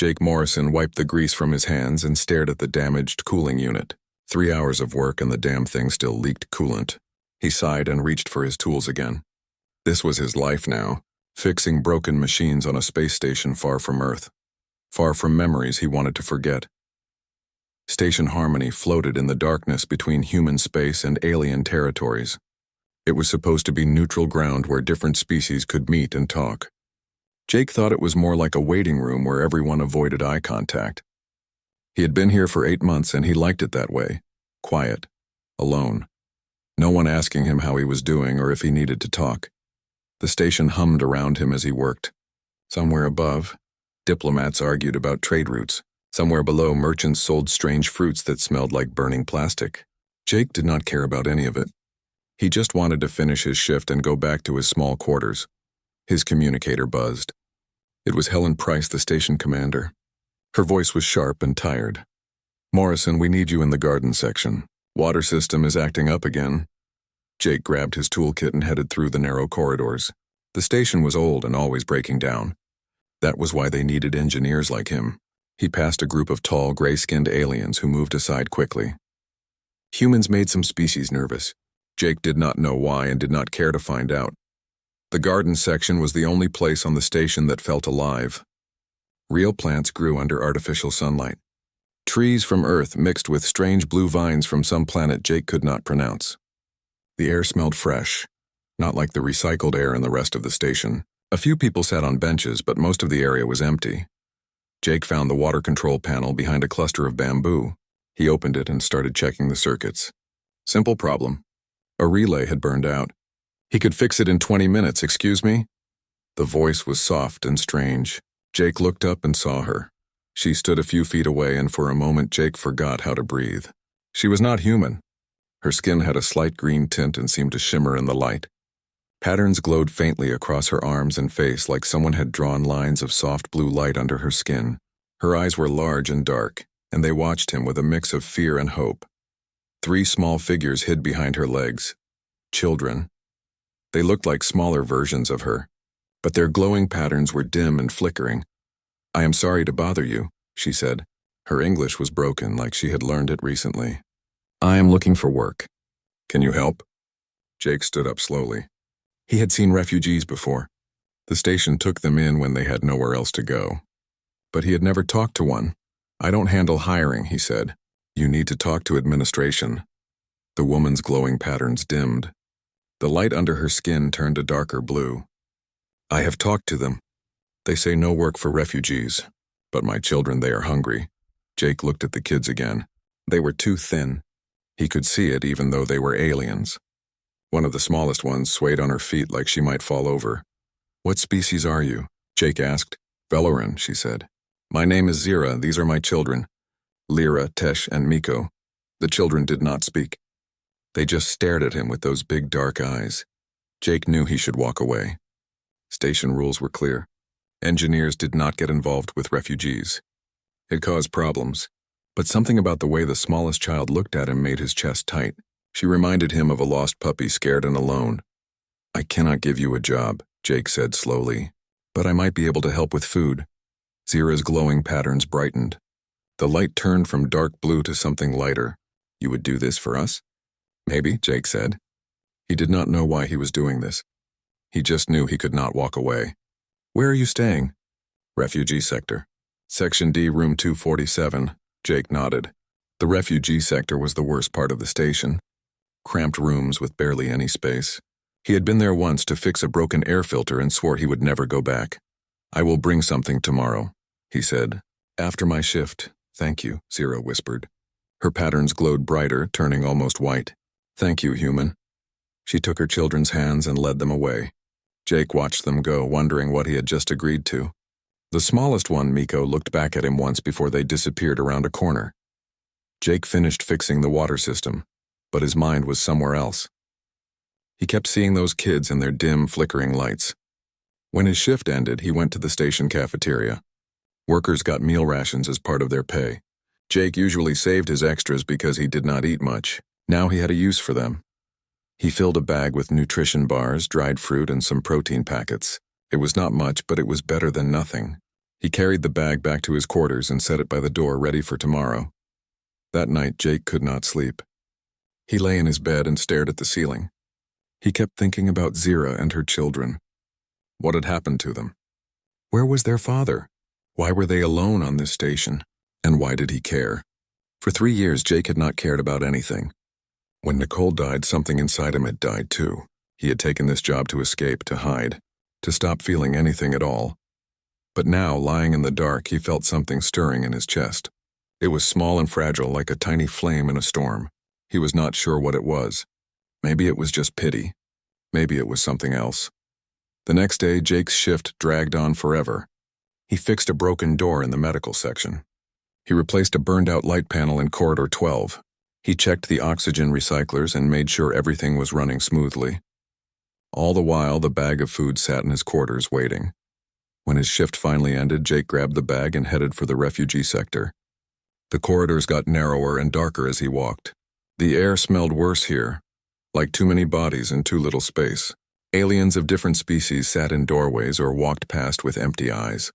Jake Morrison wiped the grease from his hands and stared at the damaged cooling unit. 3 hours of work and the damn thing still leaked coolant. He sighed and reached for his tools again. This was his life now, fixing broken machines on a space station far from Earth. Far from memories he wanted to forget. Station Harmony floated in the darkness between human space and alien territories. It was supposed to be neutral ground where different species could meet and talk. Jake thought it was more like a waiting room where everyone avoided eye contact. He had been here for 8 months and he liked it that way. Quiet. Alone. No one asking him how he was doing or if he needed to talk. The station hummed around him as he worked. Somewhere above, diplomats argued about trade routes. Somewhere below, merchants sold strange fruits that smelled like burning plastic. Jake did not care about any of it. He just wanted to finish his shift and go back to his small quarters. His communicator buzzed. It was Helen Price, the station commander. Her voice was sharp and tired. "Morrison, we need you in the garden section. Water system is acting up again." Jake grabbed his toolkit and headed through the narrow corridors. The station was old and always breaking down. That was why they needed engineers like him. He passed a group of tall, gray-skinned aliens who moved aside quickly. Humans made some species nervous. Jake did not know why and did not care to find out. The garden section was the only place on the station that felt alive. Real plants grew under artificial sunlight. Trees from Earth mixed with strange blue vines from some planet Jake could not pronounce. The air smelled fresh, not like the recycled air in the rest of the station. A few people sat on benches, but most of the area was empty. Jake found the water control panel behind a cluster of bamboo. He opened it and started checking the circuits. Simple problem. A relay had burned out. He could fix it in 20 minutes, excuse me? The voice was soft and strange. Jake looked up and saw her. She stood a few feet away, and for a moment Jake forgot how to breathe. She was not human. Her skin had a slight green tint and seemed to shimmer in the light. Patterns glowed faintly across her arms and face like someone had drawn lines of soft blue light under her skin. Her eyes were large and dark, and they watched him with a mix of fear and hope. 3 small figures hid behind her legs. Children. They looked like smaller versions of her, but their glowing patterns were dim and flickering. "I am sorry to bother you," she said. Her English was broken, like she had learned it recently. "I am looking for work. Can you help?" Jake stood up slowly. He had seen refugees before. The station took them in when they had nowhere else to go. But he had never talked to one. "I don't handle hiring," he said. "You need to talk to administration." The woman's glowing patterns dimmed. The light under her skin turned a darker blue. "I have talked to them. They say no work for refugees. But my children, they are hungry." Jake looked at the kids again. They were too thin. He could see it even though they were aliens. One of the smallest ones swayed on her feet like she might fall over. "What species are you?" Jake asked. "Veloran," she said. "My name is Zira. These are my children. Lyra, Tesh, and Miko." The children did not speak. They just stared at him with those big dark eyes. Jake knew he should walk away. Station rules were clear. Engineers did not get involved with refugees. It caused problems, but something about the way the smallest child looked at him made his chest tight. She reminded him of a lost puppy scared and alone. "I cannot give you a job," Jake said slowly, "but I might be able to help with food." Zira's glowing patterns brightened. The light turned from dark blue to something lighter. "You would do this for us?" "Maybe," Jake said. He did not know why he was doing this. He just knew he could not walk away. "Where are you staying?" "Refugee sector. Section D, room 247. Jake nodded. The refugee sector was the worst part of the station. Cramped rooms with barely any space. He had been there once to fix a broken air filter and swore he would never go back. "I will bring something tomorrow," he said. "After my shift, thank you," Zira whispered. Her patterns glowed brighter, turning almost white. "Thank you, human." She took her children's hands and led them away. Jake watched them go, wondering what he had just agreed to. The smallest one, Miko, looked back at him once before they disappeared around a corner. Jake finished fixing the water system, but his mind was somewhere else. He kept seeing those kids and their dim, flickering lights. When his shift ended, he went to the station cafeteria. Workers got meal rations as part of their pay. Jake usually saved his extras because he did not eat much. Now he had a use for them. He filled a bag with nutrition bars, dried fruit, and some protein packets. It was not much, but it was better than nothing. He carried the bag back to his quarters and set it by the door ready for tomorrow. That night, Jake could not sleep. He lay in his bed and stared at the ceiling. He kept thinking about Zira and her children. What had happened to them? Where was their father? Why were they alone on this station? And why did he care? For 3 years, Jake had not cared about anything. When Nicole died, something inside him had died too. He had taken this job to escape, to hide, to stop feeling anything at all. But now, lying in the dark, he felt something stirring in his chest. It was small and fragile, like a tiny flame in a storm. He was not sure what it was. Maybe it was just pity. Maybe it was something else. The next day, Jake's shift dragged on forever. He fixed a broken door in the medical section. He replaced a burned-out light panel in Corridor 12. He checked the oxygen recyclers and made sure everything was running smoothly. All the while, the bag of food sat in his quarters waiting. When his shift finally ended, Jake grabbed the bag and headed for the refugee sector. The corridors got narrower and darker as he walked. The air smelled worse here, like too many bodies in too little space. Aliens of different species sat in doorways or walked past with empty eyes.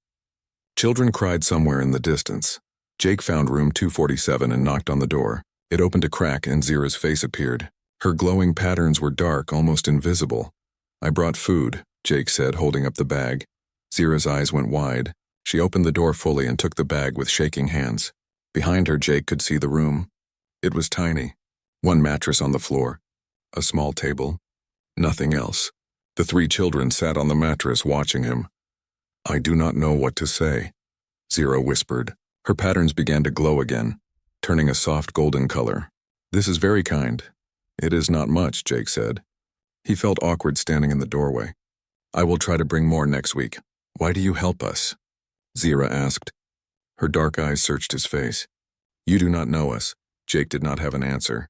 Children cried somewhere in the distance. Jake found room 247 and knocked on the door. It opened a crack and Zira's face appeared. Her glowing patterns were dark, almost invisible. "I brought food," Jake said, holding up the bag. Zira's eyes went wide. She opened the door fully and took the bag with shaking hands. Behind her, Jake could see the room. It was tiny. One mattress on the floor. A small table. Nothing else. The 3 children sat on the mattress watching him. "I do not know what to say," Zira whispered. Her patterns began to glow again, turning a soft golden color. "This is very kind." "It is not much," Jake said. He felt awkward standing in the doorway. "I will try to bring more next week." "Why do you help us?" Zira asked. Her dark eyes searched his face. "You do not know us." Jake did not have an answer.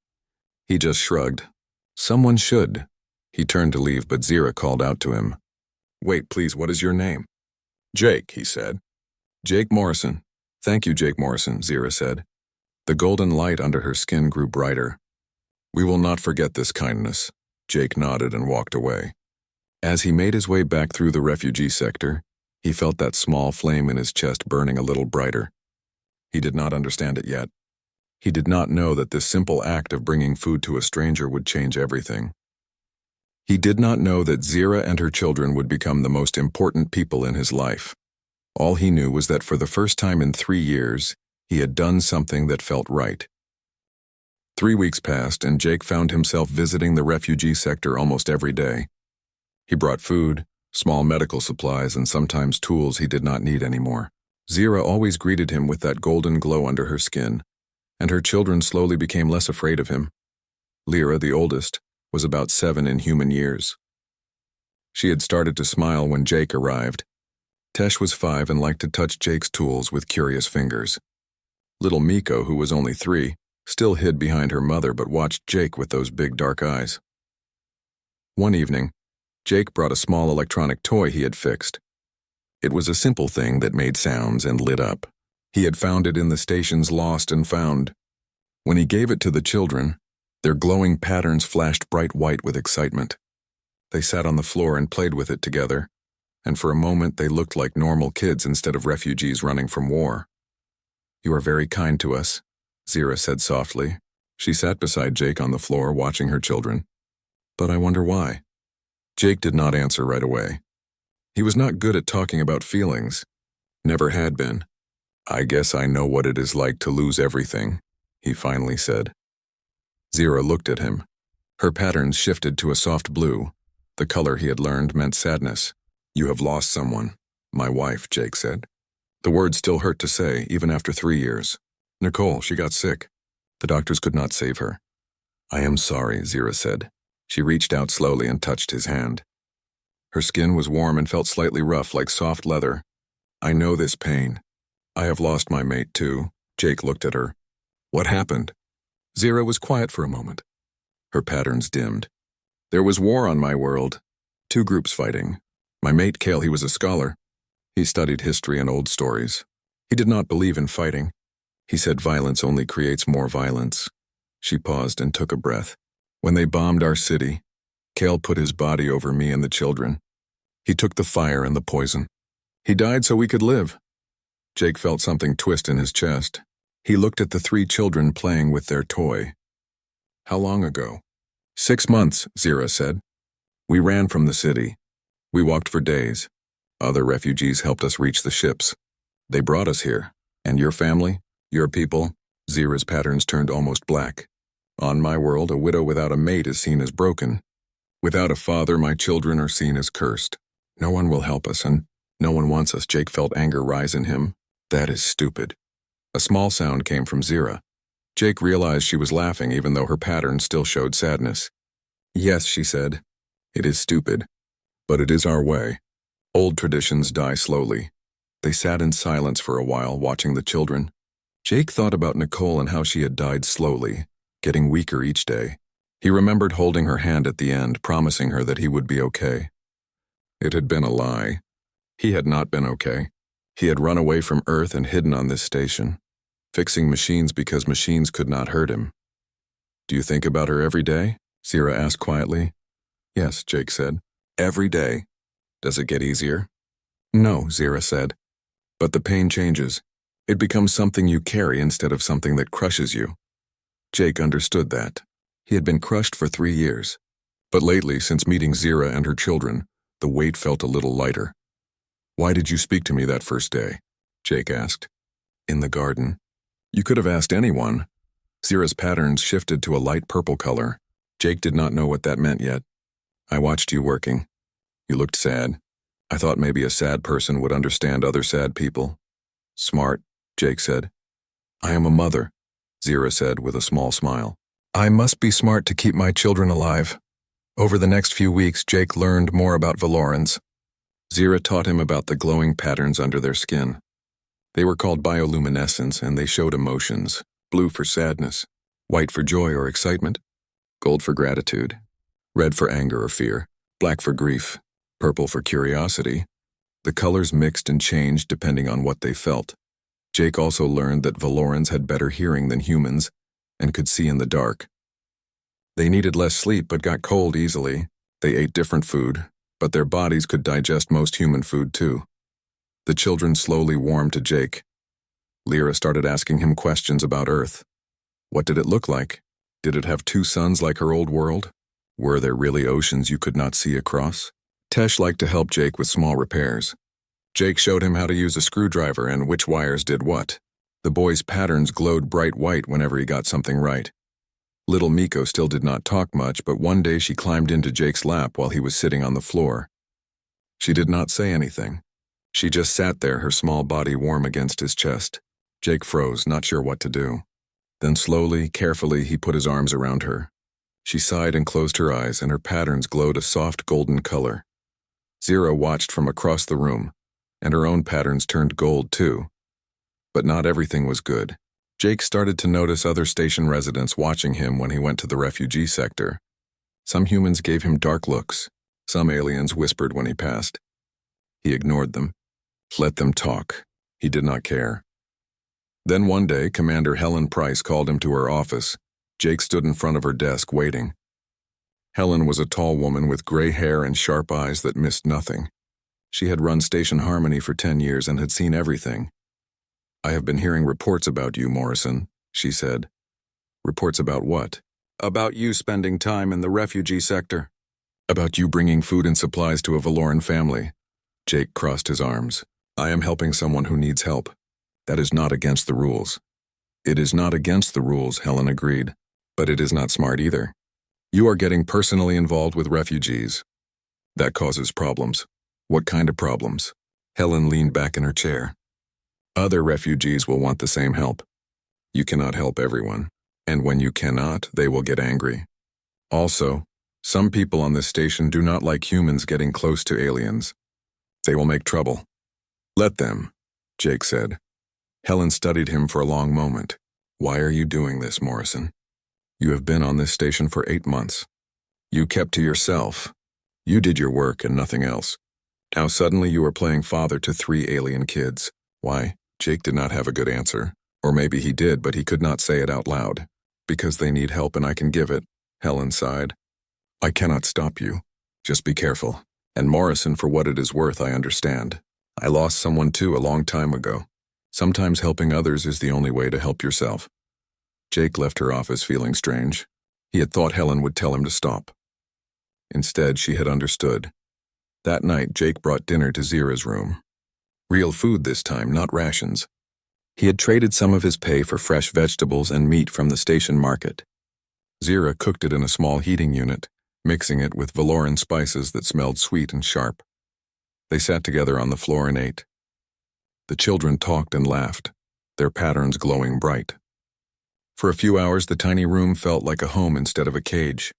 He just shrugged. "Someone should." He turned to leave, but Zira called out to him. "Wait, please, what is your name?" "Jake," he said. "Jake Morrison." "Thank you, Jake Morrison," Zira said. The golden light under her skin grew brighter. "We will not forget this kindness." Jake nodded and walked away. As he made his way back through the refugee sector, he felt that small flame in his chest burning a little brighter. He did not understand it yet. He did not know that this simple act of bringing food to a stranger would change everything. He did not know that Zira and her children would become the most important people in his life. All he knew was that for the first time in 3 years, he had done something that felt right. 3 weeks passed, and Jake found himself visiting the refugee sector almost every day. He brought food, small medical supplies, and sometimes tools he did not need anymore. Zira always greeted him with that golden glow under her skin, and her children slowly became less afraid of him. Lyra, the oldest, was about 7 in human years. She had started to smile when Jake arrived. Tesh was 5 and liked to touch Jake's tools with curious fingers. Little Miko, who was only 3, still hid behind her mother but watched Jake with those big dark eyes. One evening, Jake brought a small electronic toy he had fixed. It was a simple thing that made sounds and lit up. He had found it in the station's Lost and Found. When he gave it to the children, their glowing patterns flashed bright white with excitement. They sat on the floor and played with it together, and for a moment they looked like normal kids instead of refugees running from war. "You are very kind to us," Zira said softly. She sat beside Jake on the floor watching her children. "But I wonder why." Jake did not answer right away. He was not good at talking about feelings. Never had been. "I guess I know what it is like to lose everything," he finally said. Zira looked at him. Her patterns shifted to a soft blue. The color he had learned meant sadness. "You have lost someone." "My wife," Jake said. The word still hurt to say, even after 3 years. "Nicole, she got sick. The doctors could not save her." "I am sorry," Zira said. She reached out slowly and touched his hand. Her skin was warm and felt slightly rough, like soft leather. "I know this pain. I have lost my mate, too." Jake looked at her. "What happened?" Zira was quiet for a moment. Her patterns dimmed. "There was war on my world. 2 groups fighting. My mate, Kale, he was a scholar. He studied history and old stories. He did not believe in fighting. He said violence only creates more violence." She paused and took a breath. "When they bombed our city, Kale put his body over me and the children. He took the fire and the poison. He died so we could live. Jake felt something twist in his chest. He looked at the 3 children playing with their toy. How long ago? 6 months, Zira said. We ran from the city. We walked for days. Other refugees helped us reach the ships. They brought us here. And your family? Your people? Zira's patterns turned almost black. On my world, a widow without a mate is seen as broken. Without a father, my children are seen as cursed. No one will help us, and no one wants us. Jake felt anger rise in him. That is stupid. A small sound came from Zira. Jake realized she was laughing even though her pattern still showed sadness. Yes, she said. It is stupid. But it is our way. Old traditions die slowly. They sat in silence for a while, watching the children. Jake thought about Nicole and how she had died slowly, getting weaker each day. He remembered holding her hand at the end, promising her that he would be okay. It had been a lie. He had not been okay. He had run away from Earth and hidden on this station, fixing machines because machines could not hurt him. Do you think about her every day? Zira asked quietly. Yes, Jake said. Every day. Does it get easier? No, Zira said. But the pain changes. It becomes something you carry instead of something that crushes you. Jake understood that. He had been crushed for 3 years. But lately, since meeting Zira and her children, the weight felt a little lighter. Why did you speak to me that first day? Jake asked. In the garden. You could have asked anyone. Zira's patterns shifted to a light purple color. Jake did not know what that meant yet. I watched you working. You looked sad. I thought maybe a sad person would understand other sad people. Smart, Jake said. I am a mother, Zira said with a small smile. I must be smart to keep my children alive. Over the next few weeks, Jake learned more about Valorans. Zira taught him about the glowing patterns under their skin. They were called bioluminescence, and they showed emotions. Blue for sadness, white for joy or excitement, gold for gratitude, red for anger or fear, black for grief, purple for curiosity. The colors mixed and changed depending on what they felt. Jake also learned that Valorans had better hearing than humans and could see in the dark. They needed less sleep but got cold easily. They ate different food, but their bodies could digest most human food too. The children slowly warmed to Jake. Lyra started asking him questions about Earth. What did it look like? Did it have 2 suns like her old world? Were there really oceans you could not see across? Tesh liked to help Jake with small repairs. Jake showed him how to use a screwdriver and which wires did what. The boy's patterns glowed bright white whenever he got something right. Little Miko still did not talk much, but one day she climbed into Jake's lap while he was sitting on the floor. She did not say anything. She just sat there, her small body warm against his chest. Jake froze, not sure what to do. Then slowly, carefully, he put his arms around her. She sighed and closed her eyes, and her patterns glowed a soft golden color. Zira watched from across the room, and her own patterns turned gold too. But not everything was good. Jake started to notice other station residents watching him when he went to the refugee sector. Some humans gave him dark looks. Some aliens whispered when he passed. He ignored them. Let them talk. He did not care. Then one day, Commander Helen Price called him to her office. Jake stood in front of her desk waiting. Helen was a tall woman with gray hair and sharp eyes that missed nothing. She had run Station Harmony for 10 years and had seen everything. I have been hearing reports about you, Morrison, she said. Reports about what? About you spending time in the refugee sector. About you bringing food and supplies to a Valoran family. Jake crossed his arms. I am helping someone who needs help. That is not against the rules. It is not against the rules, Helen agreed. But it is not smart either. You are getting personally involved with refugees. That causes problems. What kind of problems? Helen leaned back in her chair. Other refugees will want the same help. You cannot help everyone. And when you cannot, they will get angry. Also, some people on this station do not like humans getting close to aliens. They will make trouble. Let them, Jake said. Helen studied him for a long moment. Why are you doing this, Morrison? You have been on this station for 8 months. You kept to yourself. You did your work and nothing else. Now suddenly you are playing father to 3 alien kids. Why? Jake did not have a good answer. Or maybe he did, but he could not say it out loud. Because they need help and I can give it, Helen sighed. I cannot stop you. Just be careful. And Morrison, for what it is worth, I understand. I lost someone too a long time ago. Sometimes helping others is the only way to help yourself. Jake left her office feeling strange. He had thought Helen would tell him to stop. Instead, she had understood. That night, Jake brought dinner to Zira's room. Real food this time, not rations. He had traded some of his pay for fresh vegetables and meat from the station market. Zira cooked it in a small heating unit, mixing it with Valoran spices that smelled sweet and sharp. They sat together on the floor and ate. The children talked and laughed, their patterns glowing bright. For a few hours, the tiny room felt like a home instead of a cage.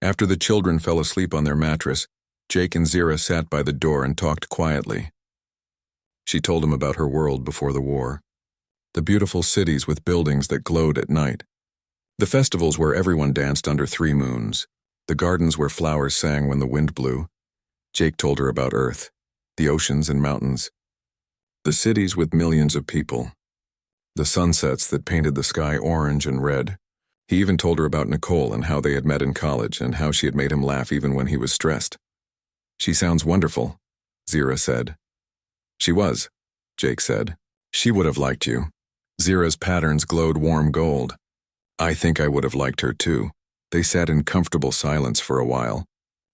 After the children fell asleep on their mattress, Jake and Zira sat by the door and talked quietly. She told him about her world before the war. The beautiful cities with buildings that glowed at night. The festivals where everyone danced under 3 moons. The gardens where flowers sang when the wind blew. Jake told her about Earth, the oceans and mountains. The cities with millions of people. The sunsets that painted the sky orange and red. He even told her about Nicole and how they had met in college and how she had made him laugh even when he was stressed. She sounds wonderful, Zira said. She was, Jake said. She would have liked you. Zira's patterns glowed warm gold. I think I would have liked her too. They sat in comfortable silence for a while.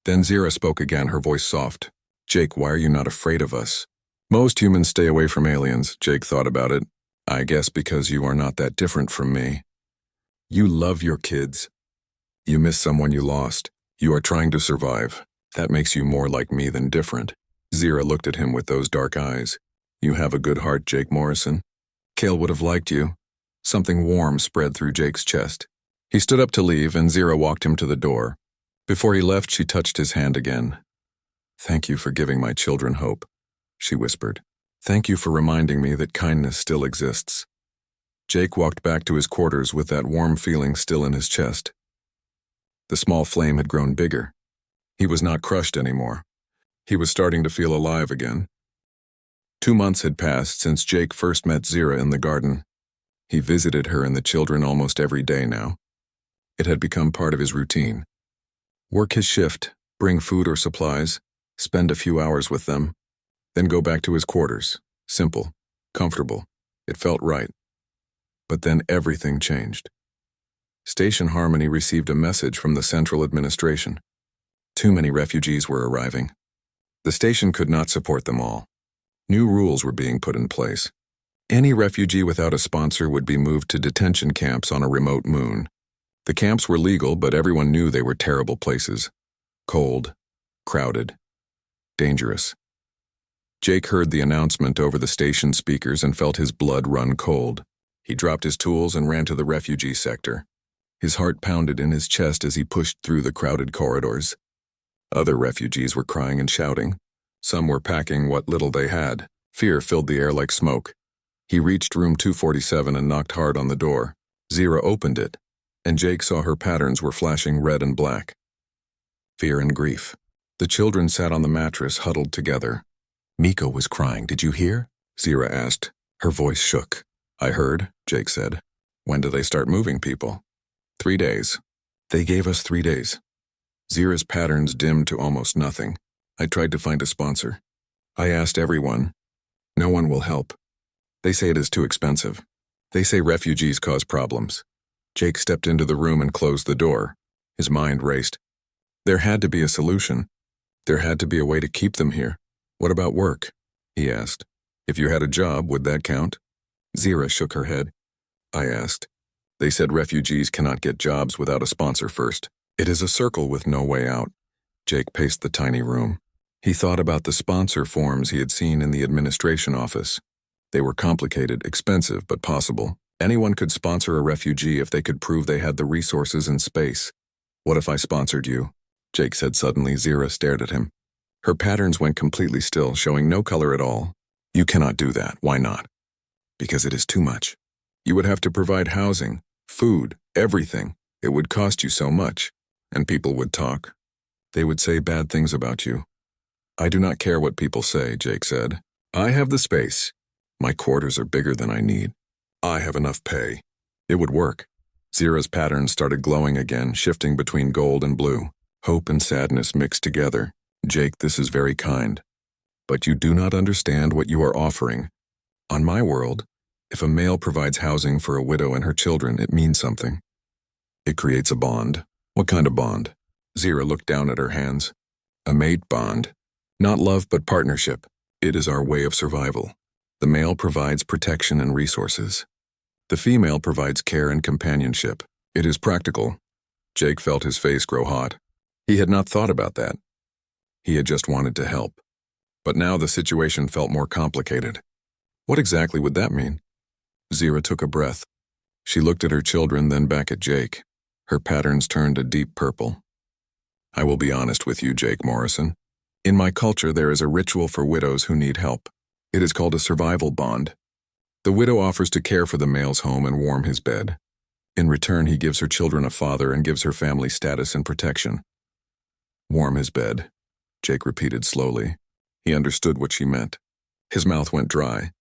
Then Zira spoke again, her voice soft. Jake, why are you not afraid of us? Most humans stay away from aliens, Jake thought about it. I guess because you are not that different from me. You love your kids. You miss someone you lost. You are trying to survive. That makes you more like me than different. Zira looked at him with those dark eyes. You have a good heart, Jake Morrison. Cale would have liked you. Something warm spread through Jake's chest. He stood up to leave, and Zira walked him to the door. Before he left, she touched his hand again. Thank you for giving my children hope, she whispered. Thank you for reminding me that kindness still exists. Jake walked back to his quarters with that warm feeling still in his chest. The small flame had grown bigger. He was not crushed anymore. He was starting to feel alive again. 2 months had passed since Jake first met Zira in the garden. He visited her and the children almost every day now. It had become part of his routine. Work his shift, bring food or supplies, spend a few hours with them, then go back to his quarters. Simple, comfortable. It felt right. But then everything changed. Station Harmony received a message from the central administration. Too many refugees were arriving. The station could not support them all. New rules were being put in place. Any refugee without a sponsor would be moved to detention camps on a remote moon. The camps were legal, but everyone knew they were terrible places. Cold, crowded, dangerous. Jake heard the announcement over the station speakers and felt his blood run cold. He dropped his tools and ran to the refugee sector. His heart pounded in his chest as he pushed through the crowded corridors. Other refugees were crying and shouting. Some were packing what little they had. Fear filled the air like smoke. He reached room 247 and knocked hard on the door. Zira opened it, and Jake saw her patterns were flashing red and black. Fear and grief. The children sat on the mattress, huddled together. Miko was crying. Did you hear? Zira asked. Her voice shook. I heard, Jake said. When do they start moving people? 3 days. They gave us 3 days. Zira's patterns dimmed to almost nothing. I tried to find a sponsor. I asked everyone. No one will help. They say it is too expensive. They say refugees cause problems. Jake stepped into the room and closed the door. His mind raced. There had to be a solution. There had to be a way to keep them here. What about work? He asked. If you had a job, would that count? Zira shook her head. I asked. They said refugees cannot get jobs without a sponsor first. It is a circle with no way out. Jake paced the tiny room. He thought about the sponsor forms he had seen in the administration office. They were complicated, expensive, but possible. Anyone could sponsor a refugee if they could prove they had the resources and space. What if I sponsored you? Jake said suddenly. Zira stared at him. Her patterns went completely still, showing no color at all. You cannot do that. Why not? Because it is too much. You would have to provide housing, food, everything. It would cost you so much. And people would talk. They would say bad things about you. I do not care what people say, Jake said. I have the space. My quarters are bigger than I need. I have enough pay. It would work. Zira's patterns started glowing again, shifting between gold and blue. Hope and sadness mixed together. Jake, this is very kind. But you do not understand what you are offering. On my world, If a male provides housing for a widow and her children, it means something. It creates a bond. What kind of bond? Zira looked down at her hands. A mate bond. Not love, but partnership. It is our way of survival. The male provides protection and resources. The female provides care and companionship. It is practical. Jake felt his face grow hot. He had not thought about that. He had just wanted to help. But now the situation felt more complicated. What exactly would that mean? Zira took a breath. She looked at her children, then back at Jake. Her patterns turned a deep purple. I will be honest with you, Jake Morrison. In my culture, there is a ritual for widows who need help. It is called a survival bond. The widow offers to care for the male's home and warm his bed. In return, he gives her children a father and gives her family status and protection. Warm his bed, Jake repeated slowly. He understood what she meant. His mouth went dry.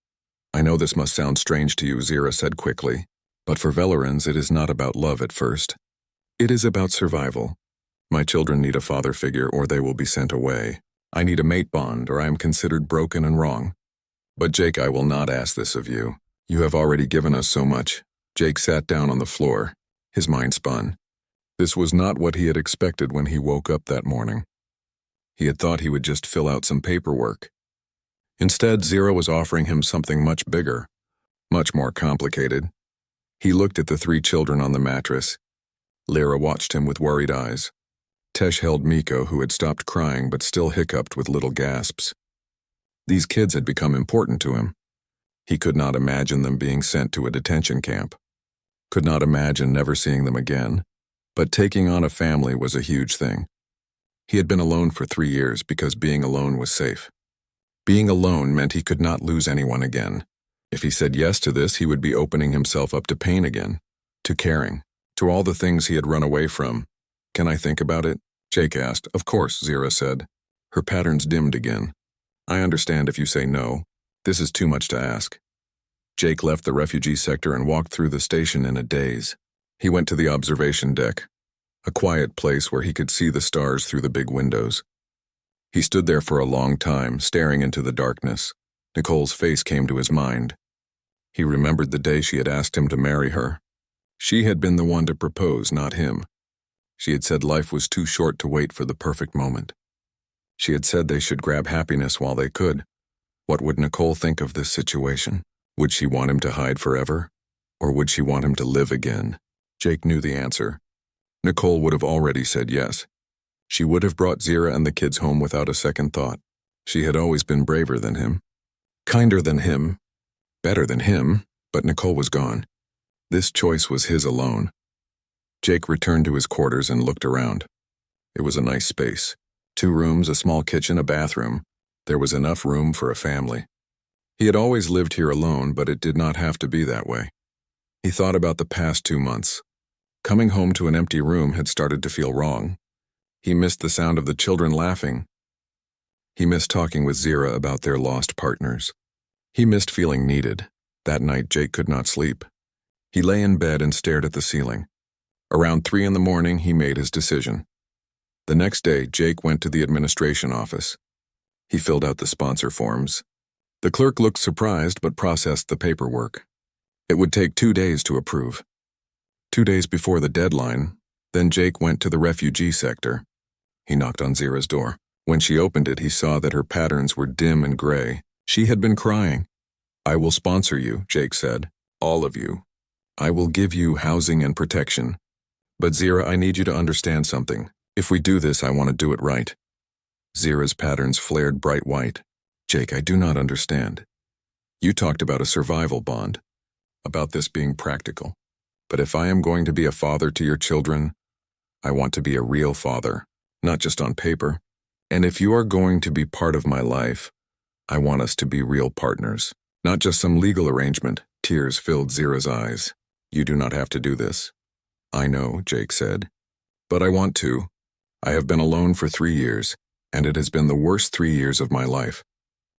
I know this must sound strange to you, Zira said quickly, but for Velerans, it is not about love at first. It is about survival. My children need a father figure or they will be sent away. I need a mate bond or I am considered broken and wrong. But Jake, I will not ask this of you. You have already given us so much. Jake sat down on the floor. His mind spun. This was not what he had expected when he woke up that morning. He had thought he would just fill out some paperwork. Instead, Zira was offering him something much bigger, much more complicated. He looked at the 3 children on the mattress. Lyra watched him with worried eyes. Tesh held Miko, who had stopped crying but still hiccuped with little gasps. These kids had become important to him. He could not imagine them being sent to a detention camp. Could not imagine never seeing them again. But taking on a family was a huge thing. He had been alone for 3 years because being alone was safe. Being alone meant he could not lose anyone again. If he said yes to this, he would be opening himself up to pain again, to caring, to all the things he had run away from. Can I think about it? Jake asked. Of course, Zira said. Her patterns dimmed again. I understand if you say no. This is too much to ask. Jake left the refugee sector and walked through the station in a daze. He went to the observation deck, a quiet place where he could see the stars through the big windows. He stood there for a long time, staring into the darkness. Nicole's face came to his mind. He remembered the day she had asked him to marry her. She had been the one to propose, not him. She had said life was too short to wait for the perfect moment. She had said they should grab happiness while they could. What would Nicole think of this situation? Would she want him to hide forever? Or would she want him to live again? Jake knew the answer. Nicole would have already said yes. She would have brought Zira and the kids home without a second thought. She had always been braver than him, kinder than him, better than him, but Nicole was gone. This choice was his alone. Jake returned to his quarters and looked around. It was a nice space. 2 rooms, a small kitchen, a bathroom. There was enough room for a family. He had always lived here alone, but it did not have to be that way. He thought about the past 2 months. Coming home to an empty room had started to feel wrong. He missed the sound of the children laughing. He missed talking with Zira about their lost partners. He missed feeling needed. That night, Jake could not sleep. He lay in bed and stared at the ceiling. Around 3 in the morning, he made his decision. The next day, Jake went to the administration office. He filled out the sponsor forms. The clerk looked surprised but processed the paperwork. It would take 2 days to approve. 2 days before the deadline, then Jake went to the refugee sector. He knocked on Zira's door. When she opened it, he saw that her patterns were dim and gray. She had been crying. I will sponsor you, Jake said. All of you. I will give you housing and protection. But Zira, I need you to understand something. If we do this, I want to do it right. Zira's patterns flared bright white. Jake, I do not understand. You talked about a survival bond, about this being practical. But if I am going to be a father to your children, I want to be a real father, not just on paper. And if you are going to be part of my life, I want us to be real partners, not just some legal arrangement. Tears filled Zira's eyes. You do not have to do this. I know, Jake said. But I want to. I have been alone for 3 years, and it has been the worst 3 years of my life.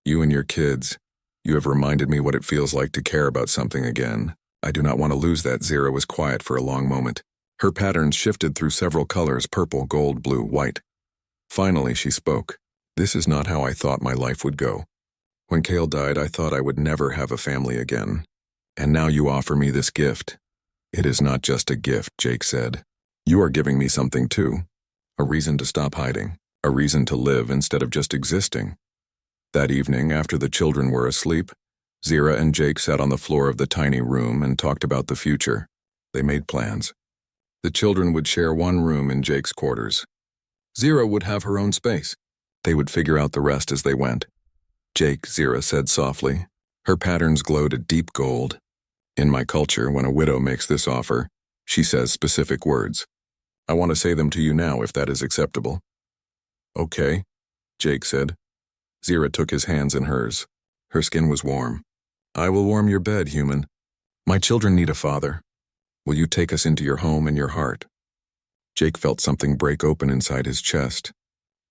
You and your kids, you have reminded me what it feels like to care about something again. I do not want to lose that. Zira was quiet for a long moment. Her patterns shifted through several colors: purple, gold, blue, white. Finally, she spoke. This is not how I thought my life would go. When Kale died, I thought I would never have a family again. And now you offer me this gift. It is not just a gift, Jake said. You are giving me something too. A reason to stop hiding. A reason to live instead of just existing. That evening, after the children were asleep, Zira and Jake sat on the floor of the tiny room and talked about the future. They made plans. The children would share one room in Jake's quarters. Zira would have her own space. They would figure out the rest as they went. Jake, Zira said softly. Her patterns glowed a deep gold. In my culture, when a widow makes this offer, she says specific words. I want to say them to you now if that is acceptable. Okay, Jake said. Zira took his hands in hers. Her skin was warm. I will warm your bed, human. My children need a father. Will you take us into your home and your heart? Jake felt something break open inside his chest.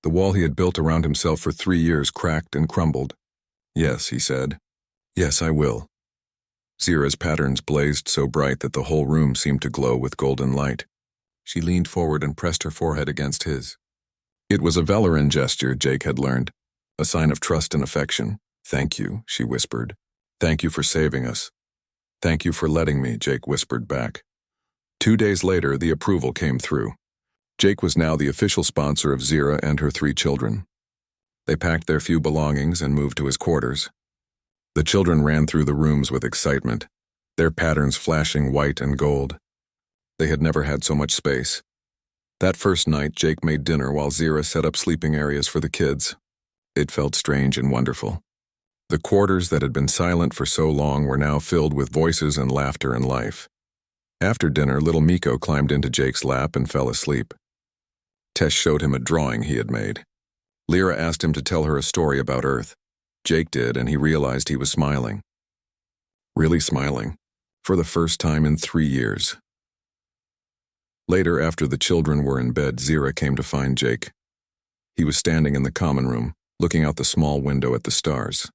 The wall he had built around himself for 3 years cracked and crumbled. Yes, he said. Yes, I will. Zira's patterns blazed so bright that the whole room seemed to glow with golden light. She leaned forward and pressed her forehead against his. It was a Valoran gesture, Jake had learned, a sign of trust and affection. Thank you, she whispered. Thank you for saving us. Thank you for letting me, Jake whispered back. 2 days later, the approval came through. Jake was now the official sponsor of Zira and her 3 children. They packed their few belongings and moved to his quarters. The children ran through the rooms with excitement, their patterns flashing white and gold. They had never had so much space. That first night, Jake made dinner while Zira set up sleeping areas for the kids. It felt strange and wonderful. The quarters that had been silent for so long were now filled with voices and laughter and life. After dinner, little Miko climbed into Jake's lap and fell asleep. Tess showed him a drawing he had made. Lyra asked him to tell her a story about Earth. Jake did, and he realized he was smiling. Really smiling, for the first time in 3 years. Later, after the children were in bed, Zira came to find Jake. He was standing in the common room, looking out the small window at the stars.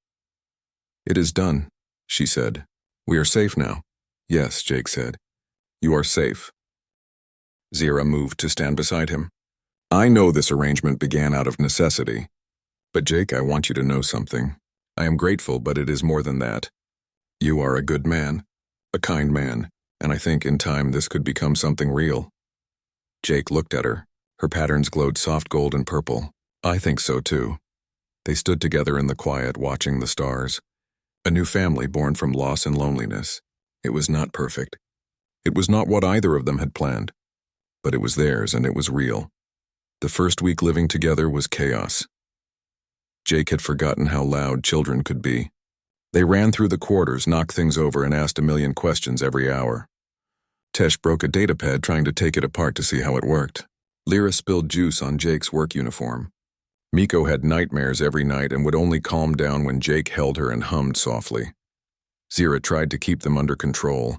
It is done, she said. We are safe now. Yes, Jake said. You are safe. Zira moved to stand beside him. I know this arrangement began out of necessity. But Jake, I want you to know something. I am grateful, but it is more than that. You are a good man, a kind man, and I think in time this could become something real. Jake looked at her. Her patterns glowed soft gold and purple. I think so too. They stood together in the quiet, watching the stars. A new family born from loss and loneliness. It was not perfect. It was not what either of them had planned. But it was theirs, and it was real. The first week living together was chaos. Jake had forgotten how loud children could be. They ran through the quarters, knocked things over, and asked a million questions every hour. Tesh broke a datapad trying to take it apart to see how it worked. Lyra spilled juice on Jake's work uniform. Miko had nightmares every night and would only calm down when Jake held her and hummed softly. Zira tried to keep them under control,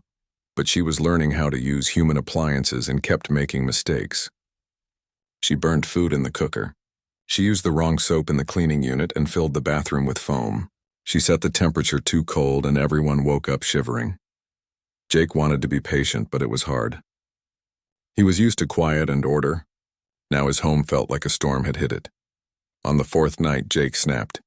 but she was learning how to use human appliances and kept making mistakes. She burned food in the cooker. She used the wrong soap in the cleaning unit and filled the bathroom with foam. She set the temperature too cold and everyone woke up shivering. Jake wanted to be patient, but it was hard. He was used to quiet and order. Now his home felt like a storm had hit it. On the 4th night, Jake snapped.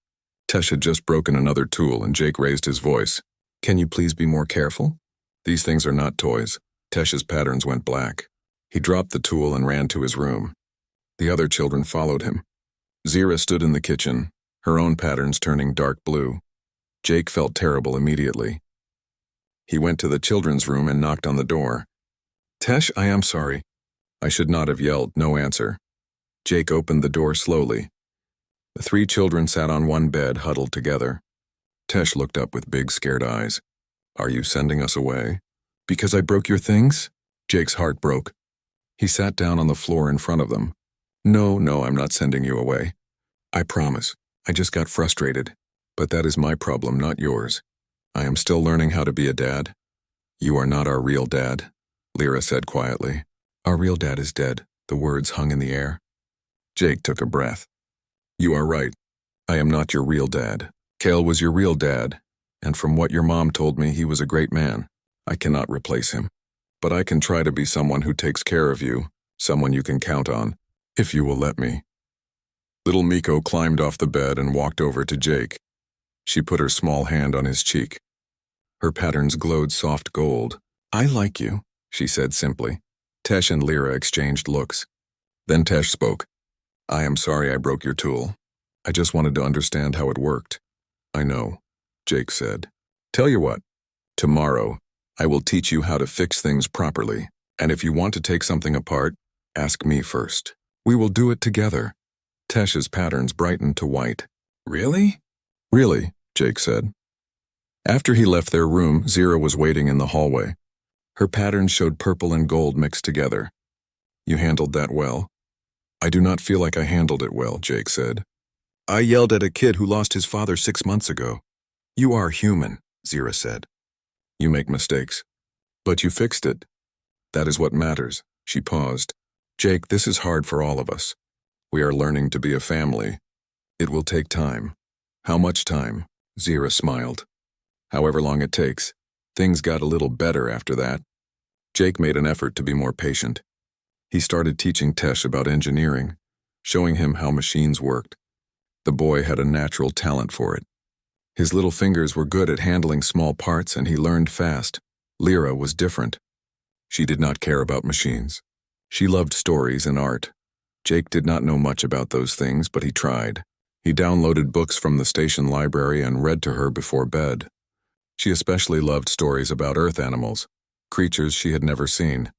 Tesh had just broken another tool and Jake raised his voice. Can you please be more careful? These things are not toys. Tesh's patterns went black. He dropped the tool and ran to his room. The other children followed him. Zira stood in the kitchen, her own patterns turning dark blue. Jake felt terrible immediately. He went to the children's room and knocked on the door. Tesh, I am sorry. I should not have yelled, no answer. Jake opened the door slowly. The 3 children sat on one bed, huddled together. Tesh looked up with big, scared eyes. Are you sending us away? Because I broke your things? Jake's heart broke. He sat down on the floor in front of them. No, I'm not sending you away. I promise. I just got frustrated. But that is my problem, not yours. I am still learning how to be a dad. You are not our real dad, Lyra said quietly. Our real dad is dead. The words hung in the air. Jake took a breath. You are right. I am not your real dad. Kale was your real dad, and from what your mom told me, he was a great man. I cannot replace him. But I can try to be someone who takes care of you, someone you can count on, if you will let me. Little Miko climbed off the bed and walked over to Jake. She put her small hand on his cheek. Her patterns glowed soft gold. "I like you," she said simply. Tesh and Lyra exchanged looks. Then Tesh spoke. "I am sorry I broke your tool. I just wanted to understand how it worked." "I know," Jake said. "Tell you what, tomorrow I will teach you how to fix things properly, and if you want to take something apart, ask me first. We will do it together." Tesh's patterns brightened to white. "Really?" "Really," Jake said. After he left their room, Zira was waiting in the hallway. Her patterns showed purple and gold mixed together. "You handled that well." "I do not feel like I handled it well," Jake said. "I yelled at a kid who lost his father 6 months ago." "You are human," Zira said. "You make mistakes. But you fixed it. That is what matters." She paused. "Jake, this is hard for all of us. We are learning to be a family. It will take time." "How much time?" Zira smiled. "However long it takes." Things got a little better after that. Jake made an effort to be more patient. He started teaching Tesh about engineering, showing him how machines worked. The boy had a natural talent for it. His little fingers were good at handling small parts, and he learned fast. Lyra was different. She did not care about machines. She loved stories and art. Jake did not know much about those things, but he tried. He downloaded books from the station library and read to her before bed. She especially loved stories about earth animals, creatures she had never seen.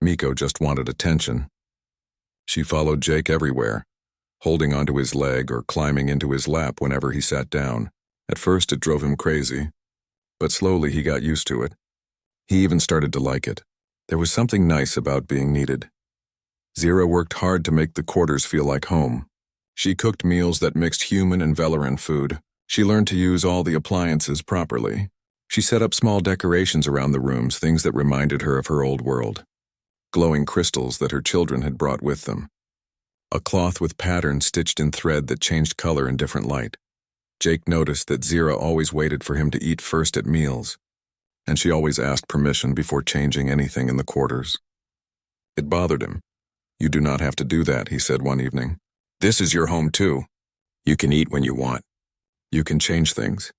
Miko just wanted attention. She followed Jake everywhere, holding onto his leg or climbing into his lap whenever he sat down. At first it drove him crazy, but slowly he got used to it. He even started to like it. There was something nice about being needed. Zira worked hard to make the quarters feel like home. She cooked meals that mixed human and Velaran food. She learned to use all the appliances properly. She set up small decorations around the rooms, things that reminded her of her old world. Glowing crystals that her children had brought with them. A cloth with patterns stitched in thread that changed color in different light. Jake noticed that Zira always waited for him to eat first at meals, and she always asked permission before changing anything in the quarters. It bothered him. "You do not have to do that," he said one evening. "This is your home too. You can eat when you want. You can change things.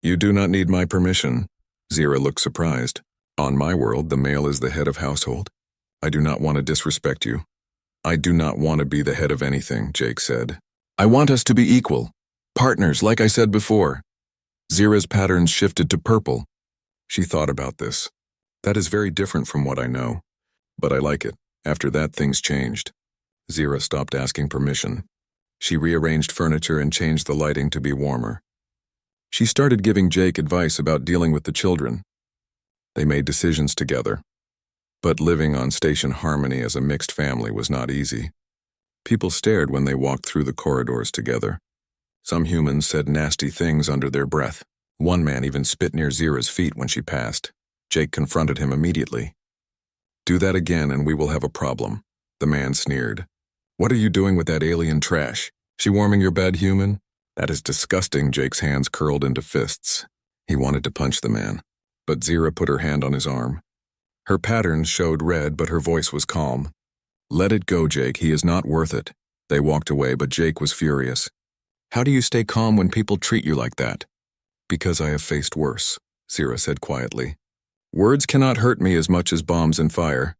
You do not need my permission." Zira looked surprised. "On my world, the male is the head of household. I do not want to disrespect you." "I do not want to be the head of anything," Jake said. "I want us to be equal. Partners, like I said before." Zira's patterns shifted to purple. She thought about this. "That is very different from what I know. But I like it." After that, things changed. Zira stopped asking permission. She rearranged furniture and changed the lighting to be warmer. She started giving Jake advice about dealing with the children. They made decisions together. But living on Station Harmony as a mixed family was not easy. People stared when they walked through the corridors together. Some humans said nasty things under their breath. One man even spit near Zira's feet when she passed. Jake confronted him immediately. "Do that again and we will have a problem," the man sneered. "What are you doing with that alien trash? She warming your bed, human?" "That is disgusting." Jake's hands curled into fists. He wanted to punch the man, but Zira put her hand on his arm. Her patterns showed red, but her voice was calm. "Let it go, Jake. He is not worth it." They walked away, but Jake was furious. "How do you stay calm when people treat you like that?" "Because I have faced worse," Zira said quietly. "Words cannot hurt me as much as bombs and fire.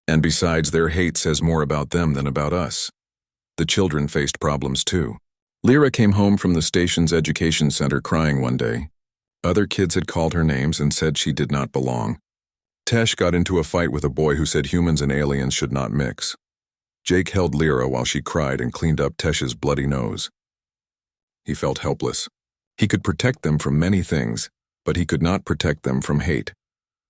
And besides, their hate says more about them than about us." The children faced problems too. Lyra came home from the station's education center crying one day. Other kids had called her names and said she did not belong. Tesh got into a fight with a boy who said humans and aliens should not mix. Jake held Lyra while she cried and cleaned up Tesh's bloody nose. He felt helpless. He could protect them from many things, but he could not protect them from hate.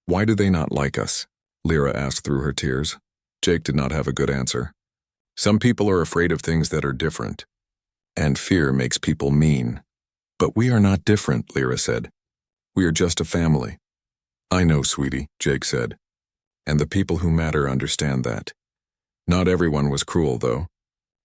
"Why do they not like us?" Lyra asked through her tears. Jake did not have a good answer. "Some people are afraid of things that are different. And fear makes people mean." "But we are not different," Lyra said. "We are just a family." "I know, sweetie," Jake said. "And the people who matter understand that." Not everyone was cruel, though.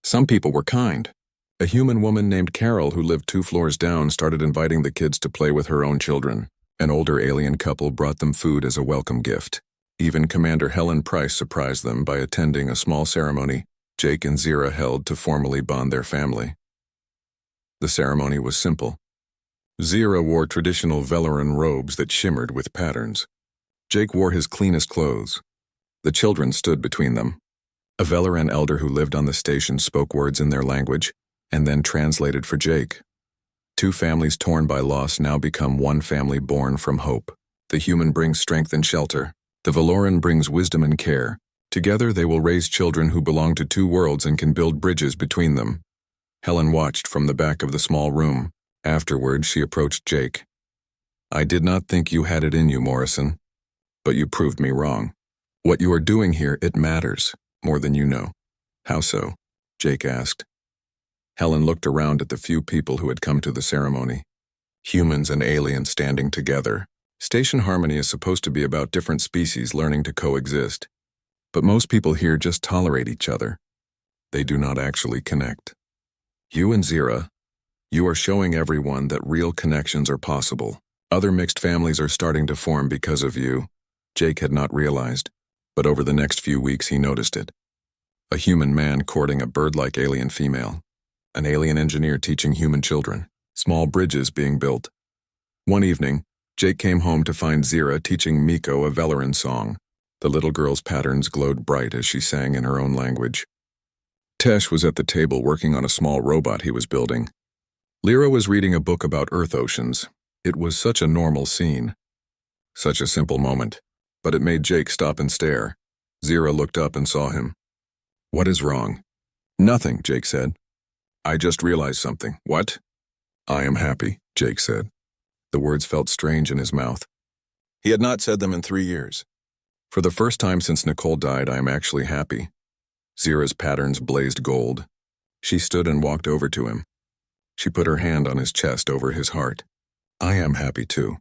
Some people were kind. A human woman named Carol, who lived 2 floors down, started inviting the kids to play with her own children. An older alien couple brought them food as a welcome gift. Even Commander Helen Price surprised them by attending a small ceremony Jake and Zira held to formally bond their family. The ceremony was simple. Zira wore traditional Velaran robes that shimmered with patterns. Jake wore his cleanest clothes. The children stood between them. A Velaran elder who lived on the station spoke words in their language, and then translated for Jake. Two families torn by loss now become one family born from hope. The human brings strength and shelter. The Valoran brings wisdom and care. Together they will raise children who belong to two worlds and can build bridges between them. Helen watched from the back of the small room. Afterward, she approached Jake. I did not think you had it in you, Morrison. But you proved me wrong. What you are doing here, it matters, more than you know. How so? Jake asked. Helen looked around at the few people who had come to the ceremony. Humans and aliens standing together. Station harmony is supposed to be about different species learning to coexist. But most people here just tolerate each other. They do not actually connect. You and Zira, you are showing everyone that real connections are possible. Other mixed families are starting to form because of you. Jake had not realized, but over the next few weeks he noticed it. A human man courting a bird-like alien female. An alien engineer teaching human children. Small bridges being built. One evening, Jake came home to find Zira teaching Miko a Velaran song. The little girl's patterns glowed bright as she sang in her own language. Tesh was at the table working on a small robot he was building. Lyra was reading a book about Earth oceans. It was such a normal scene. Such a simple moment. But it made Jake stop and stare. Zira looked up and saw him. What is wrong? Nothing, Jake said. I just realized something. What? I am happy, Jake said. The words felt strange in his mouth. He had not said them in 3 years. For the first time since Nicole died, I am actually happy. Zira's patterns blazed gold. She stood and walked over to him. She put her hand on his chest over his heart. I am happy too.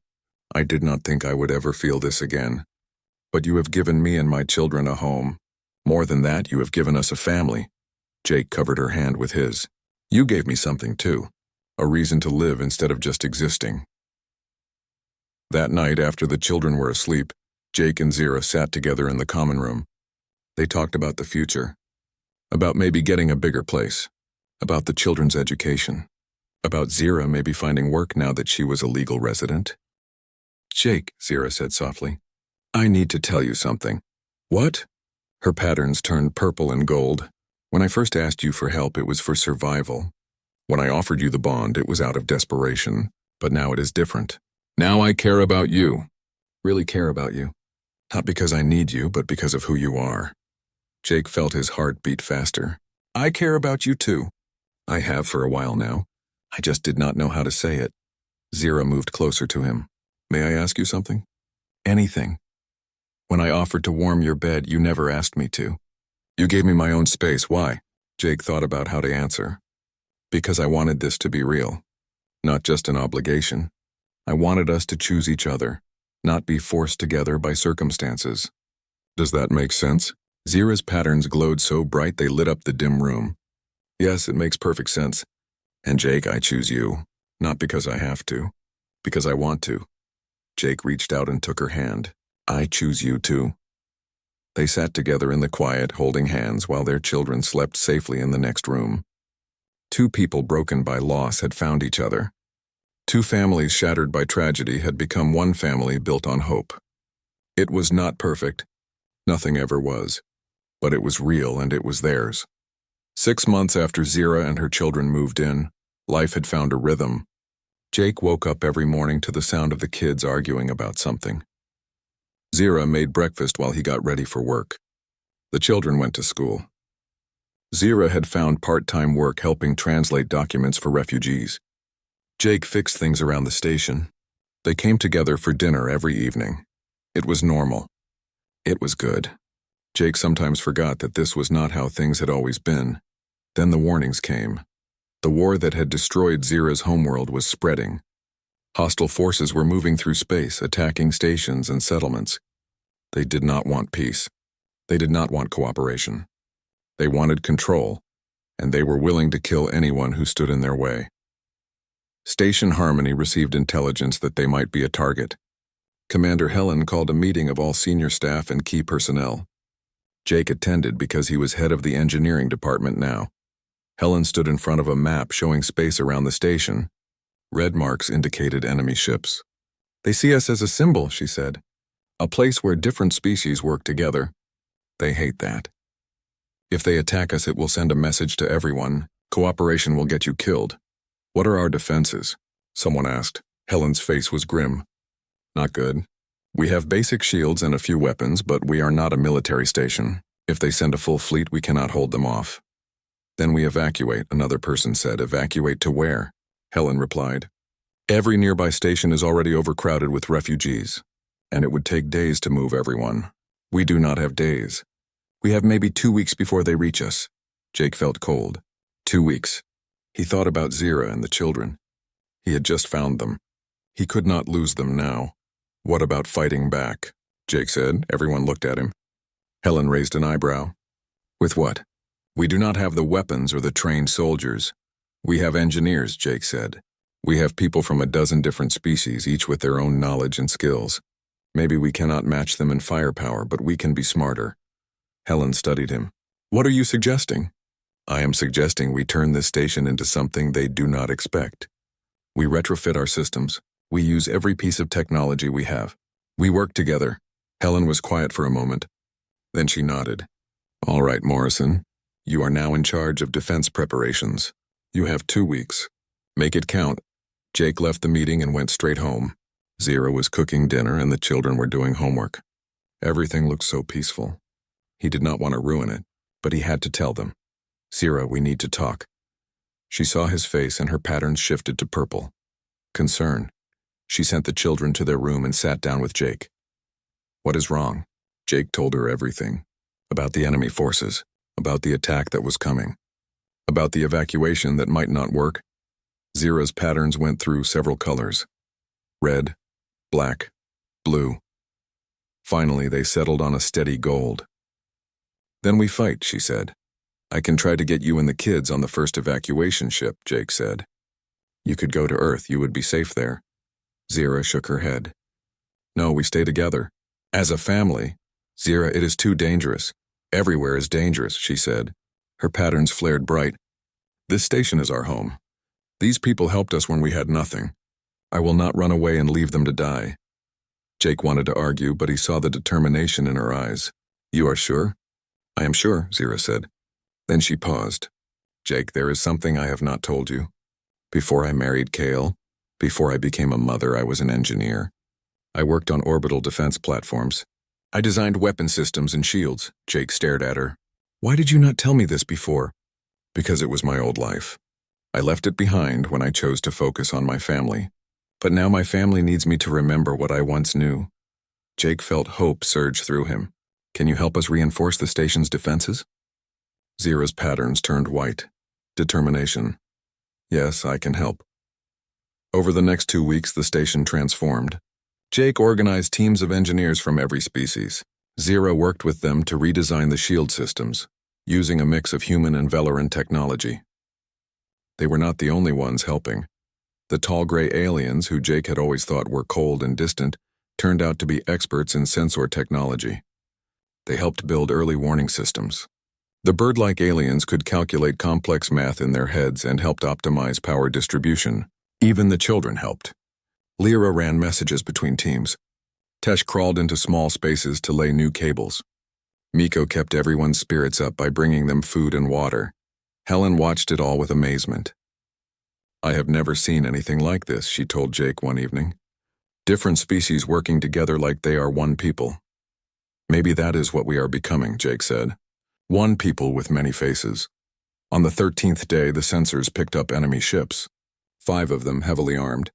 I did not think I would ever feel this again. But you have given me and my children a home. More than that, you have given us a family. Jake covered her hand with his. You gave me something too. A reason to live instead of just existing. That night, after the children were asleep, Jake and Zira sat together in the common room. They talked about the future. About maybe getting a bigger place. About the children's education. About Zira maybe finding work now that she was a legal resident. Jake, Zira said softly, I need to tell you something. What? Her patterns turned purple and gold. When I first asked you for help, it was for survival. When I offered you the bond, it was out of desperation. But now it is different. Now I care about you. Really care about you. Not because I need you, but because of who you are. Jake felt his heart beat faster. I care about you too. I have for a while now. I just did not know how to say it. Zira moved closer to him. May I ask you something? Anything. When I offered to warm your bed, you never asked me to. You gave me my own space. Why? Jake thought about how to answer. Because I wanted this to be real. Not just an obligation. I wanted us to choose each other, not be forced together by circumstances. Does that make sense? Zira's patterns glowed so bright they lit up the dim room. Yes, it makes perfect sense. And Jake, I choose you. Not because I have to. Because I want to. Jake reached out and took her hand. I choose you too. They sat together in the quiet, holding hands while their children slept safely in the next room. Two people broken by loss had found each other. Two families shattered by tragedy had become one family built on hope. It was not perfect. Nothing ever was. But it was real and it was theirs. 6 months after Zira and her children moved in, life had found a rhythm. Jake woke up every morning to the sound of the kids arguing about something. Zira made breakfast while he got ready for work. The children went to school. Zira had found part-time work helping translate documents for refugees. Jake fixed things around the station. They came together for dinner every evening. It was normal. It was good. Jake sometimes forgot that this was not how things had always been. Then the warnings came. The war that had destroyed Zira's homeworld was spreading. Hostile forces were moving through space, attacking stations and settlements. They did not want peace. They did not want cooperation. They wanted control, and they were willing to kill anyone who stood in their way. Station Harmony received intelligence that they might be a target. Commander Helen called a meeting of all senior staff and key personnel. Jake attended because he was head of the engineering department now. Helen stood in front of a map showing space around the station. Red marks indicated enemy ships. They see us as a symbol, she said. A place where different species work together. They hate that. If they attack us, it will send a message to everyone. Cooperation will get you killed. What are our defenses? Someone asked. Helen's face was grim. Not good. We have basic shields and a few weapons, but we are not a military station. If they send a full fleet, we cannot hold them off. Then we evacuate, another person said. Evacuate to where? Helen replied. Every nearby station is already overcrowded with refugees, and it would take days to move everyone. We do not have days. We have maybe 2 weeks before they reach us. Jake felt cold. 2 weeks. He thought about Zira and the children. He had just found them. He could not lose them now. What about fighting back? Jake said. Everyone looked at him. Helen raised an eyebrow. With what? We do not have the weapons or the trained soldiers. We have engineers, Jake said. We have people from a dozen different species, each with their own knowledge and skills. Maybe we cannot match them in firepower, but we can be smarter. Helen studied him. What are you suggesting? I am suggesting we turn this station into something they do not expect. We retrofit our systems. We use every piece of technology we have. We work together. Helen was quiet for a moment. Then she nodded. All right, Morrison. You are now in charge of defense preparations. You have 2 weeks. Make it count. Jake left the meeting and went straight home. Zira was cooking dinner and the children were doing homework. Everything looked so peaceful. He did not want to ruin it, but he had to tell them. Zira, we need to talk. She saw his face and her patterns shifted to purple. Concern. She sent the children to their room and sat down with Jake. What is wrong? Jake told her everything. About the enemy forces. About the attack that was coming. About the evacuation that might not work. Zira's patterns went through several colors. Red, black, blue. Finally, they settled on a steady gold. Then we fight, she said. I can try to get you and the kids on the first evacuation ship, Jake said. You could go to Earth, you would be safe there. Zira shook her head. No, we stay together. As a family. Zira, it is too dangerous. Everywhere is dangerous, she said. Her patterns flared bright. This station is our home. These people helped us when we had nothing. I will not run away and leave them to die. Jake wanted to argue, but he saw the determination in her eyes. You are sure? I am sure, Zira said. Then she paused. Jake, there is something I have not told you. Before I married Kale, before I became a mother, I was an engineer. I worked on orbital defense platforms. I designed weapon systems and shields. Jake stared at her. Why did you not tell me this before? Because it was my old life. I left it behind when I chose to focus on my family. But now my family needs me to remember what I once knew. Jake felt hope surge through him. Can you help us reinforce the station's defenses? Zira's patterns turned white. Determination. Yes, I can help. Over the next 2 weeks, the station transformed. Jake organized teams of engineers from every species. Zira worked with them to redesign the shield systems, using a mix of human and Velaran technology. They were not the only ones helping. The tall gray aliens, who Jake had always thought were cold and distant, turned out to be experts in sensor technology. They helped build early warning systems. The bird-like aliens could calculate complex math in their heads and helped optimize power distribution. Even the children helped. Lyra ran messages between teams. Tesh crawled into small spaces to lay new cables. Miko kept everyone's spirits up by bringing them food and water. Helen watched it all with amazement. I have never seen anything like this, she told Jake one evening. Different species working together like they are one people. Maybe that is what we are becoming, Jake said. One people with many faces. On the 13th day, the sensors picked up enemy ships. 5 of them heavily armed.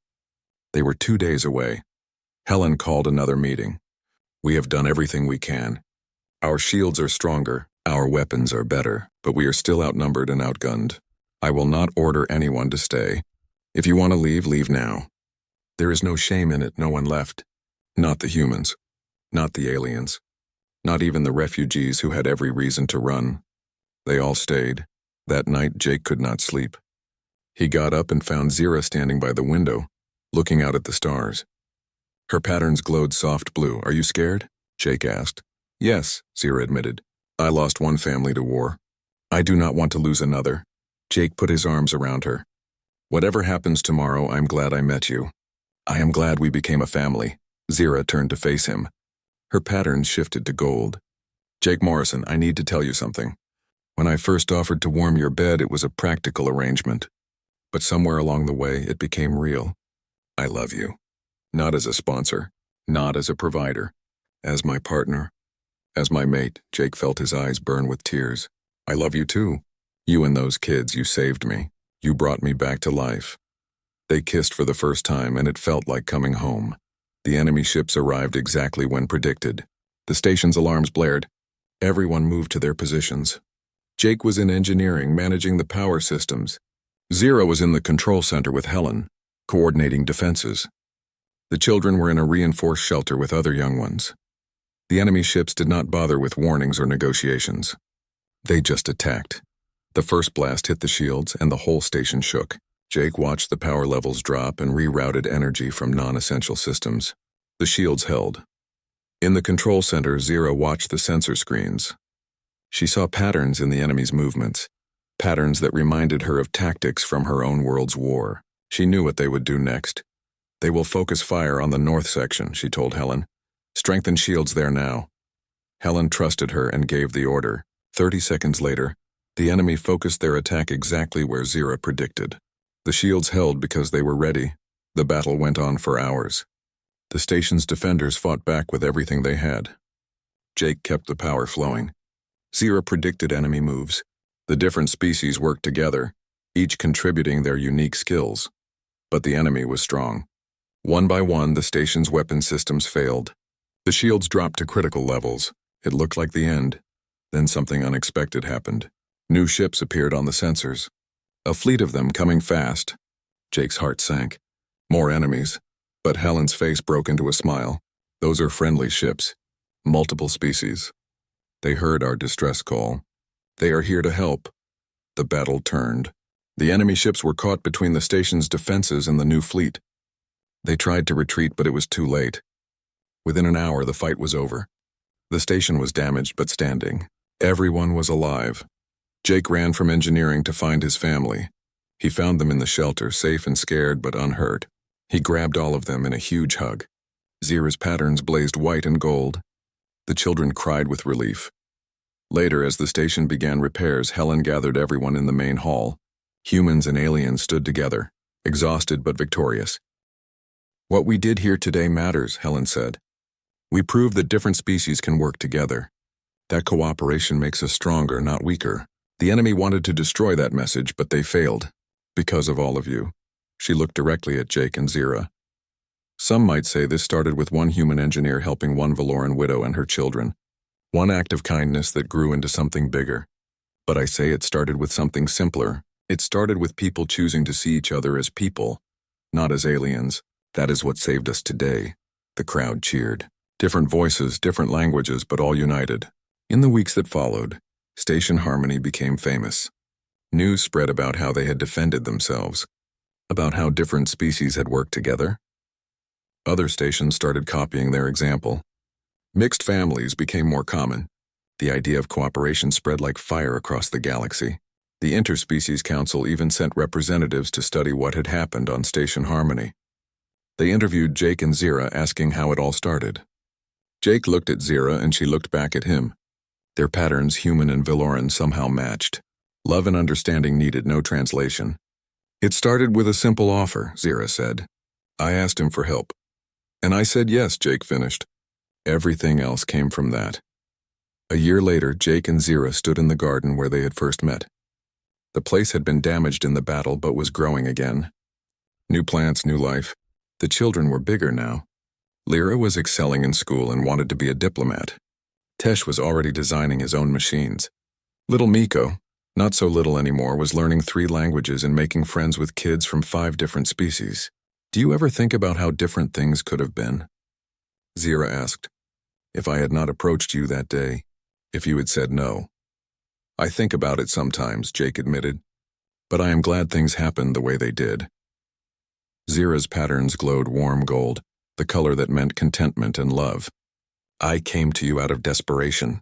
They were 2 days away. Helen called another meeting. We have done everything we can. Our shields are stronger, our weapons are better, but we are still outnumbered and outgunned. I will not order anyone to stay. If you want to leave, leave now. There is no shame in it, no one left. Not the humans. Not the aliens. Not even the refugees who had every reason to run. They all stayed. That night, Jake could not sleep. He got up and found Zira standing by the window, looking out at the stars. Her patterns glowed soft blue. Are you scared? Jake asked. Yes, Zira admitted. I lost one family to war. I do not want to lose another. Jake put his arms around her. Whatever happens tomorrow, I'm glad I met you. I am glad we became a family. Zira turned to face him. Her patterns shifted to gold. Jake Morrison, I need to tell you something. When I first offered to warm your bed, it was a practical arrangement. But somewhere along the way, it became real. I love you. Not as a sponsor, not as a provider, as my partner, as my mate. Jake felt his eyes burn with tears. I love you too. You and those kids, you saved me. You brought me back to life. They kissed for the first time, and it felt like coming home. The enemy ships arrived exactly when predicted. The station's alarms blared. Everyone moved to their positions. Jake was in engineering, managing the power systems. Zira was in the control center with Helen, coordinating defenses. The children were in a reinforced shelter with other young ones. The enemy ships did not bother with warnings or negotiations. They just attacked. The first blast hit the shields, and the whole station shook. Jake watched the power levels drop and rerouted energy from non-essential systems. The shields held. In the control center, Zira watched the sensor screens. She saw patterns in the enemy's movements, patterns that reminded her of tactics from her own world's war. She knew what they would do next. They will focus fire on the north section, she told Helen. Strengthen shields there now. Helen trusted her and gave the order. 30 seconds later, the enemy focused their attack exactly where Zira predicted. The shields held because they were ready. The battle went on for hours. The station's defenders fought back with everything they had. Jake kept the power flowing. Zira predicted enemy moves. The different species worked together, each contributing their unique skills. But the enemy was strong. One by one, the station's weapon systems failed. The shields dropped to critical levels. It looked like the end. Then something unexpected happened. New ships appeared on the sensors. A fleet of them coming fast. Jake's heart sank. More enemies. But Helen's face broke into a smile. Those are friendly ships. Multiple species. They heard our distress call. They are here to help. The battle turned. The enemy ships were caught between the station's defenses and the new fleet. They tried to retreat, but it was too late. Within an hour, the fight was over. The station was damaged but standing. Everyone was alive. Jake ran from engineering to find his family. He found them in the shelter, safe and scared but unhurt. He grabbed all of them in a huge hug. Zira's patterns blazed white and gold. The children cried with relief. Later, as the station began repairs, Helen gathered everyone in the main hall. Humans and aliens stood together, exhausted but victorious. What we did here today matters, Helen said. We proved that different species can work together. That cooperation makes us stronger, not weaker. The enemy wanted to destroy that message, but they failed. Because of all of you. She looked directly at Jake and Zira. Some might say this started with one human engineer helping one Valoran widow and her children. One act of kindness that grew into something bigger. But I say it started with something simpler. It started with people choosing to see each other as people, not as aliens. That is what saved us today. The crowd cheered. Different voices, different languages, but all united. In the weeks that followed, Station Harmony became famous. News spread about how they had defended themselves, about how different species had worked together. Other stations started copying their example. Mixed families became more common. The idea of cooperation spread like fire across the galaxy. The Interspecies Council even sent representatives to study what had happened on Station Harmony. They interviewed Jake and Zira, asking how it all started. Jake looked at Zira and she looked back at him. Their patterns, human and Valoran, somehow matched. Love and understanding needed no translation. It started with a simple offer, Zira said. I asked him for help. And I said yes, Jake finished. Everything else came from that. A year later, Jake and Zira stood in the garden where they had first met. The place had been damaged in the battle but was growing again. New plants, new life. The children were bigger now. Lyra was excelling in school and wanted to be a diplomat. Tesh was already designing his own machines. Little Miko, not so little anymore, was learning 3 languages and making friends with kids from 5 different species. Do you ever think about how different things could have been? Zira asked. If I had not approached you that day, if you had said no. I think about it sometimes, Jake admitted. But I am glad things happened the way they did. Zira's patterns glowed warm gold, the color that meant contentment and love. I came to you out of desperation.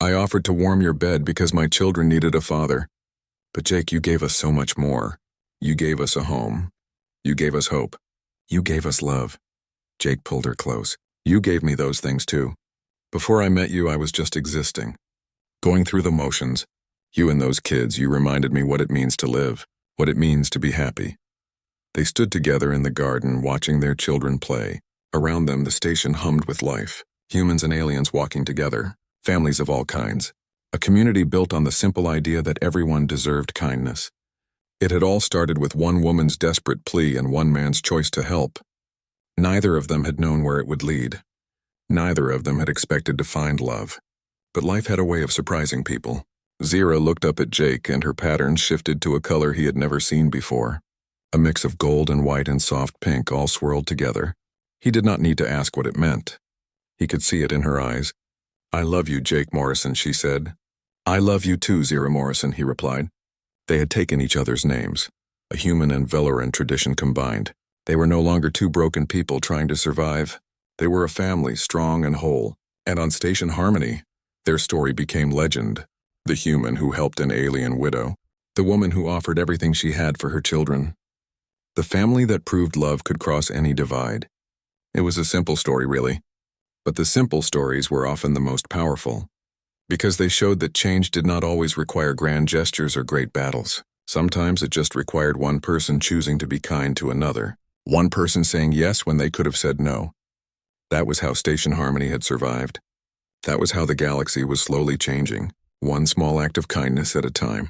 I offered to warm your bed because my children needed a father. But Jake, you gave us so much more. You gave us a home. You gave us hope. You gave us love. Jake pulled her close. You gave me those things too. Before I met you, I was just existing. Going through the motions. You and those kids, you reminded me what it means to live, what it means to be happy. They stood together in the garden, watching their children play. Around them, the station hummed with life. Humans and aliens walking together, families of all kinds. A community built on the simple idea that everyone deserved kindness. It had all started with one woman's desperate plea and one man's choice to help. Neither of them had known where it would lead. Neither of them had expected to find love. But life had a way of surprising people. Zira looked up at Jake, and her patterns shifted to a color he had never seen before. A mix of gold and white and soft pink all swirled together. He did not need to ask what it meant. He could see it in her eyes. I love you, Jake Morrison, she said. I love you too, Zira Morrison, he replied. They had taken each other's names, a human and Velaran tradition combined. They were no longer two broken people trying to survive. They were a family, strong and whole. And on Station Harmony, their story became legend. The human who helped an alien widow. The woman who offered everything she had for her children. The family that proved love could cross any divide. It was a simple story, really. But the simple stories were often the most powerful. Because they showed that change did not always require grand gestures or great battles. Sometimes it just required one person choosing to be kind to another. One person saying yes when they could have said no. That was how Station Harmony had survived. That was how the galaxy was slowly changing, one small act of kindness at a time.